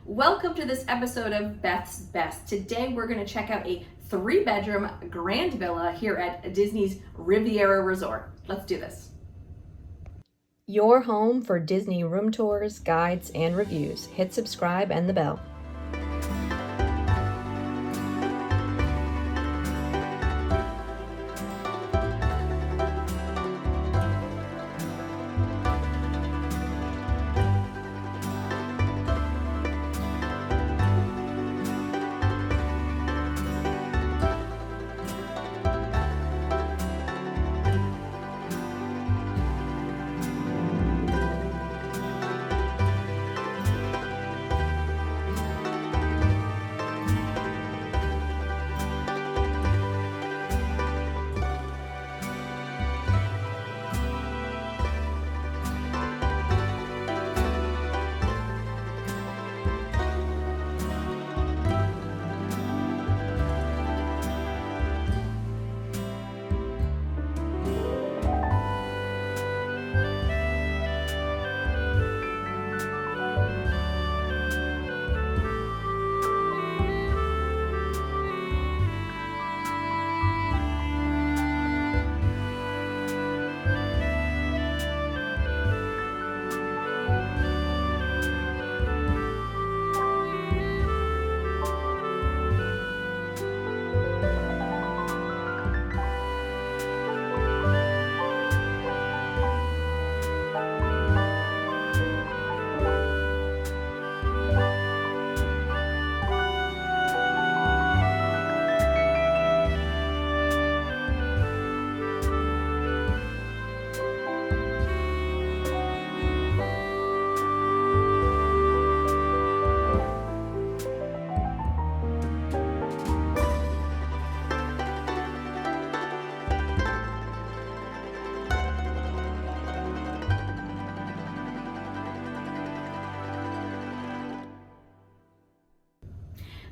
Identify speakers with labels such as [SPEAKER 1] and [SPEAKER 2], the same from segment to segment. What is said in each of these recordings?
[SPEAKER 1] Welcome to this episode of Beth's Best. Today we're going to check out a 3-bedroom grand villa here at Disney's Riviera Resort. Let's do this.
[SPEAKER 2] Your home for Disney room tours, guides, and reviews. Hit subscribe and the bell.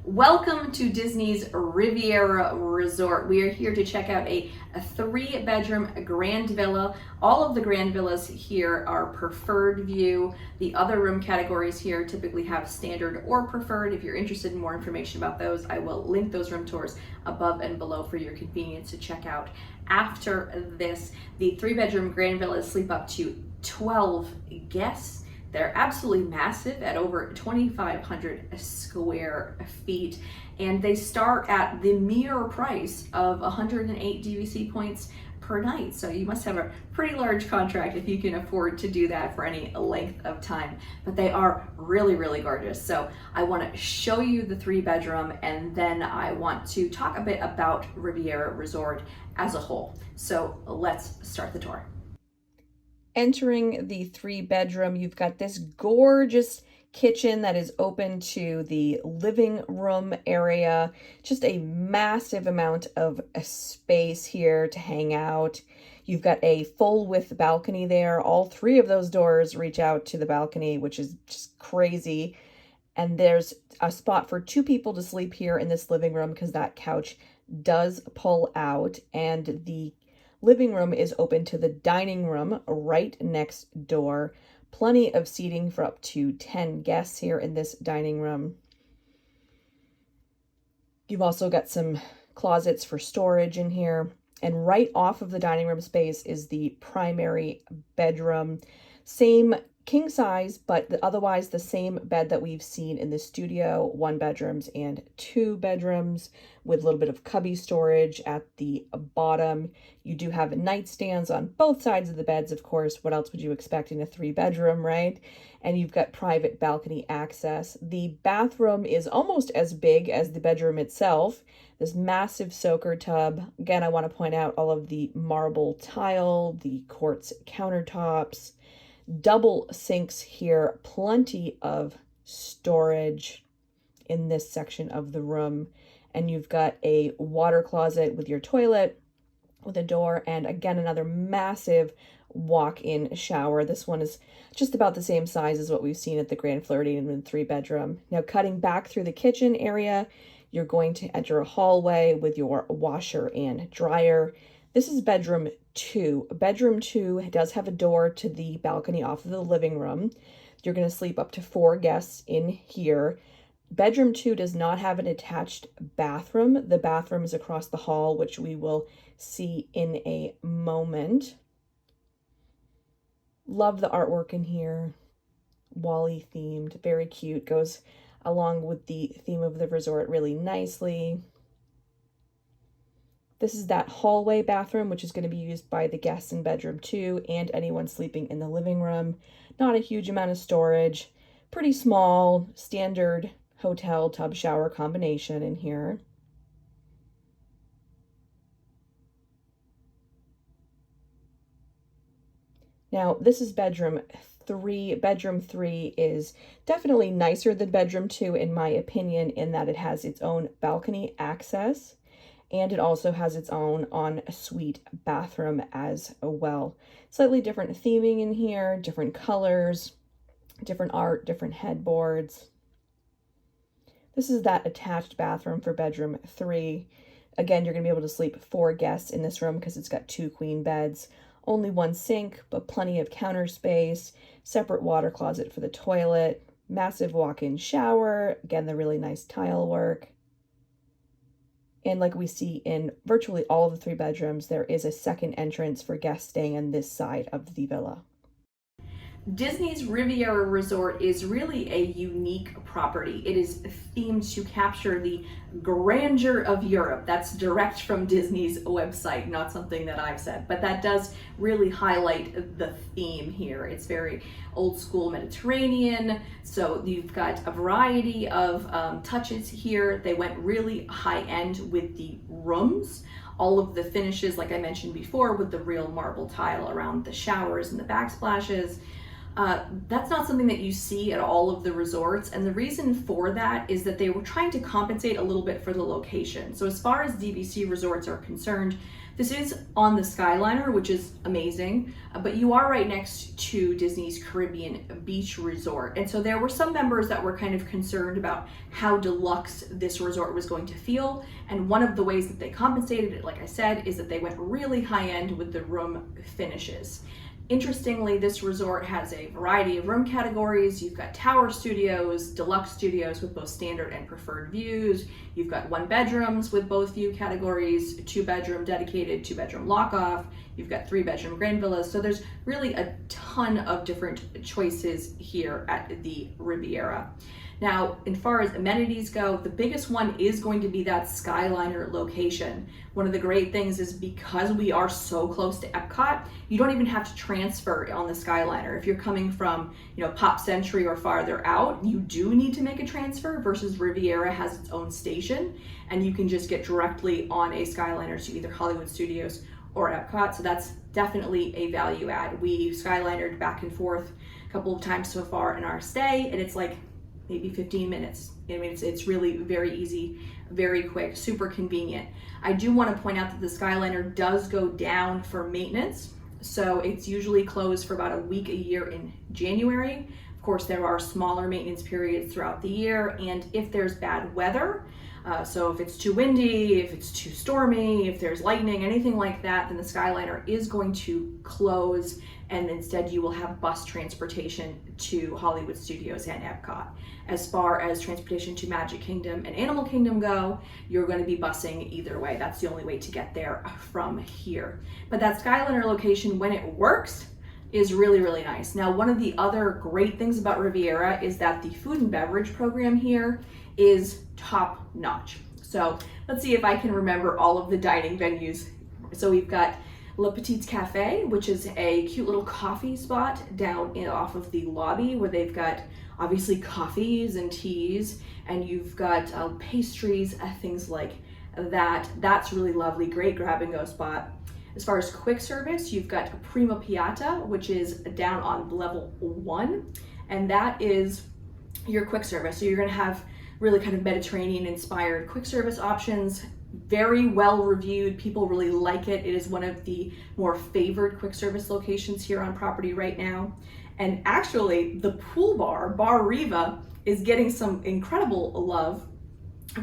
[SPEAKER 1] Welcome to Disney's Riviera Resort. We are here to check out a 3-bedroom grand villa. All of the grand villas here are preferred view. The other room categories here typically have standard or preferred. If you're interested in more information about those, I will link those room tours above and below for your convenience to check out. After this, the 3-bedroom grand villas sleep up to 12 guests. They're absolutely massive at over 2,500 square feet, and they start at the mere price of 108 DVC points per night. So you must have a pretty large contract if you can afford to do that for any length of time. But they are really, really gorgeous. So I want to show you the 3-bedroom, and then I want to talk a bit about Riviera Resort as a whole. So let's start the tour.
[SPEAKER 2] Entering the 3-bedroom, you've got this gorgeous kitchen that is open to the living room area. Just a massive amount of space here to hang out. You've got a full width balcony there. All 3 of those doors reach out to the balcony, which is just crazy. And there's a spot for 2 people to sleep here in this living room because that couch does pull out, and the living room is open to the dining room right next door. Plenty of seating for up to 10 guests here in this dining room. You've also got some closets for storage in here. And right off of the dining room space is the primary bedroom. Same king size, but otherwise the same bed that we've seen in the studio, 1 bedrooms and 2 bedrooms with a little bit of cubby storage at the bottom. You do have nightstands on both sides of the beds, of course. What else would you expect in a 3-bedroom, right? And you've got private balcony access. The bathroom is almost as big as the bedroom itself. This massive soaker tub. Again, I want to point out all of the marble tile, the quartz countertops, double sinks here, plenty of storage in this section of the room. And you've got a water closet with your toilet with a door, and again, another massive walk-in shower. This one is just about the same size as what we've seen at the Grand Floridian in the 3-bedroom. Now, cutting back through the kitchen area, you're going to enter a hallway with your washer and dryer. This is bedroom 2. Bedroom 2 does have a door to the balcony off of the living room. You're going to sleep up to 4 guests in here. Bedroom 2 does not have an attached bathroom. The bathroom is across the hall, which we will see in a moment. Love the artwork in here. Wally themed, very cute. Goes along with the theme of the resort really nicely. This is that hallway bathroom, which is going to be used by the guests in bedroom 2 and anyone sleeping in the living room. Not a huge amount of storage. Pretty small, standard hotel tub shower combination in here. Now, this is bedroom 3. Bedroom 3 is definitely nicer than bedroom 2, in my opinion, in that it has its own balcony access, and it also has its own ensuite bathroom as well. Slightly different theming in here, different colors, different art, different headboards. This is that attached bathroom for bedroom 3. Again, you're going to be able to sleep 4 guests in this room because it's got 2 queen beds. Only 1 sink, but plenty of counter space, separate water closet for the toilet, massive walk-in shower, again, the really nice tile work. And like we see in virtually all of the 3 bedrooms, there is a second entrance for guests staying on this side of the villa.
[SPEAKER 1] Disney's Riviera Resort is really a unique property. It is themed to capture the grandeur of Europe. That's direct from Disney's website, not something that I've said, but that does really highlight the theme here. It's very old school Mediterranean, so you've got a variety of touches here. They went really high end with the rooms. All of the finishes, like I mentioned before, with the real marble tile around the showers and the backsplashes. That's not something that you see at all of the resorts, and the reason for that is that they were trying to compensate a little bit for the location. So as far as DVC resorts are concerned, this is on the Skyliner, which is amazing, but you are right next to Disney's Caribbean Beach Resort. And so there were some members that were kind of concerned about how deluxe this resort was going to feel. And one of the ways that they compensated it, like I said, is that they went really high end with the room finishes. Interestingly, this resort has a variety of room categories. You've got tower studios, deluxe studios with both standard and preferred views. You've got 1 bedrooms with both view categories, 2 bedroom dedicated, 2 bedroom lock off. You've got 3 bedroom grand villas. So there's really a ton of different choices here at the Riviera. Now, as far as amenities go, the biggest one is going to be that Skyliner location. One of the great things is because we are so close to Epcot, you don't even have to transfer on the Skyliner. If you're coming from, Pop Century or farther out, you do need to make a transfer versus Riviera has its own station, and you can just get directly on a Skyliner to either Hollywood Studios or Epcot. So that's definitely a value add. We Skylinered back and forth a couple of times so far in our stay, and it's like maybe 15 minutes. I mean, it's really very easy, very quick, super convenient. I do want to point out that the Skyliner does go down for maintenance. So it's usually closed for about a week a year in January. Of course, there are smaller maintenance periods throughout the year. And if there's bad weather, so if it's too windy, if it's too stormy, if there's lightning, anything like that, then the Skyliner is going to close, and instead you will have bus transportation to Hollywood Studios and Epcot. As far as transportation to Magic Kingdom and Animal Kingdom go, you're going to be busing either way. That's the only way to get there from here. But that Skyliner location, when it works, is really, really nice. Now, one of the other great things about Riviera is that the food and beverage program here is top notch. So let's see if I can remember all of the dining venues. So we've got Le Petit's Cafe, which is a cute little coffee spot down off of the lobby where they've got obviously coffees and teas, and you've got pastries, things like that. That's really lovely, great grab and go spot. As far as quick service, you've got Prima Piatta, which is down on level 1, and that is your quick service. So you're gonna have really kind of Mediterranean inspired quick service options, very well reviewed. People really like it. It is one of the more favored quick service locations here on property right now. And actually the pool bar, Bar Riva, is getting some incredible love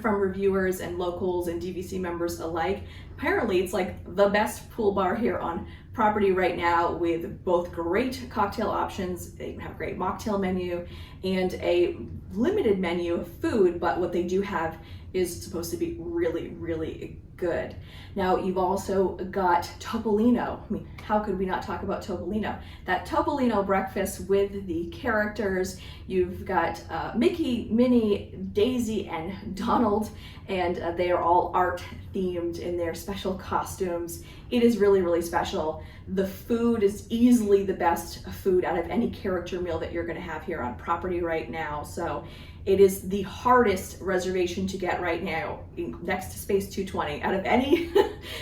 [SPEAKER 1] from reviewers and locals and DVC members alike. Apparently it's like the best pool bar here on property right now with both great cocktail options. They have a great mocktail menu and a limited menu of food, but what they do have is supposed to be really, really good. Now you've also got Topolino. I mean, how could we not talk about Topolino? That Topolino breakfast with the characters. You've got Mickey, Minnie, Daisy, and Donald, and they are all art themed in their special costumes. It is really, really special. The food is easily the best food out of any character meal that you're gonna have here on property right now. So it is the hardest reservation to get right now, next to Space 220. Out of any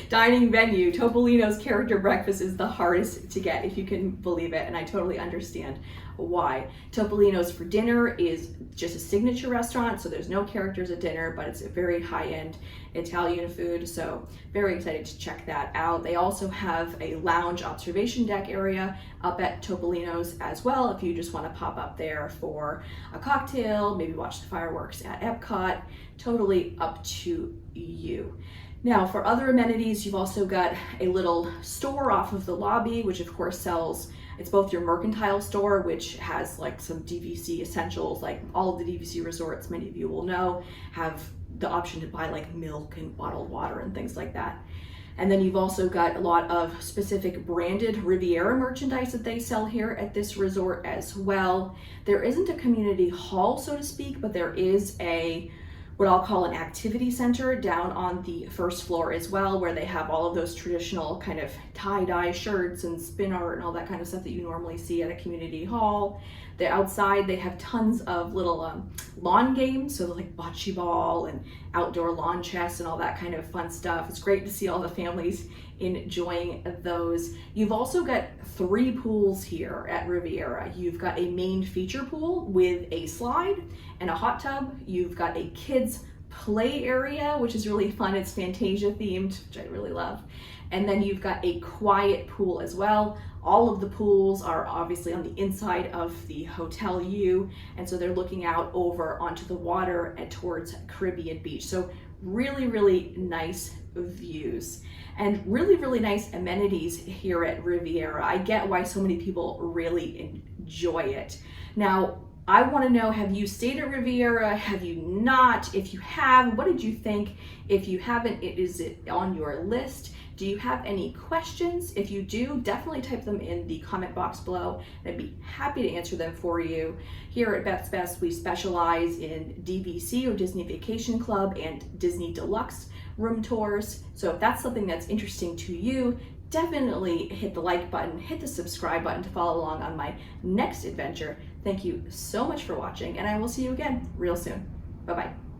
[SPEAKER 1] dining venue, Topolino's character breakfast is the hardest to get, if you can believe it, and I totally understand why. Topolino's for dinner is just a signature restaurant, so there's no characters at dinner, but it's a very high-end Italian food, so very excited to check that out. They also have a lounge observation deck area up at Topolino's as well, if you just want to pop up there for a cocktail, maybe watch the fireworks at Epcot. Totally up to you. Now, for other amenities, you've also got a little store off of the lobby, which of course sells, it's both your mercantile store, which has like some DVC essentials, like all of the DVC resorts, many of you will know, have the option to buy like milk and bottled water and things like that. And then you've also got a lot of specific branded Riviera merchandise that they sell here at this resort as well. There isn't a community hall, so to speak, but there is a what I'll call an activity center down on the first floor as well, where they have all of those traditional kind of tie-dye shirts and spin art and all that kind of stuff that you normally see at a community hall. The outside, they have tons of little lawn games, so like bocce ball and outdoor lawn chess and all that kind of fun stuff. It's great to see all the families enjoying those. You've also got 3 pools here at Riviera. You've got a main feature pool with a slide and a hot tub. You've got a kids play area, which is really fun. It's Fantasia themed, which I really love. And then you've got a quiet pool as well. All of the pools are obviously on the inside of the Hotel U, and so they're looking out over onto the water and towards Caribbean Beach. So really, really nice views and really, really nice amenities here at Riviera. I get why so many people really enjoy it. Now, I want to know, have you stayed at Riviera? Have you not? If you have, what did you think? If you haven't, is it on your list? Do you have any questions? If you do, definitely type them in the comment box below, and I'd be happy to answer them for you. Here at Beth's Best, we specialize in DVC or Disney Vacation Club and Disney Deluxe room tours. So if that's something that's interesting to you, definitely hit the like button, hit the subscribe button to follow along on my next adventure. Thank you so much for watching, and I will see you again real soon. Bye-bye.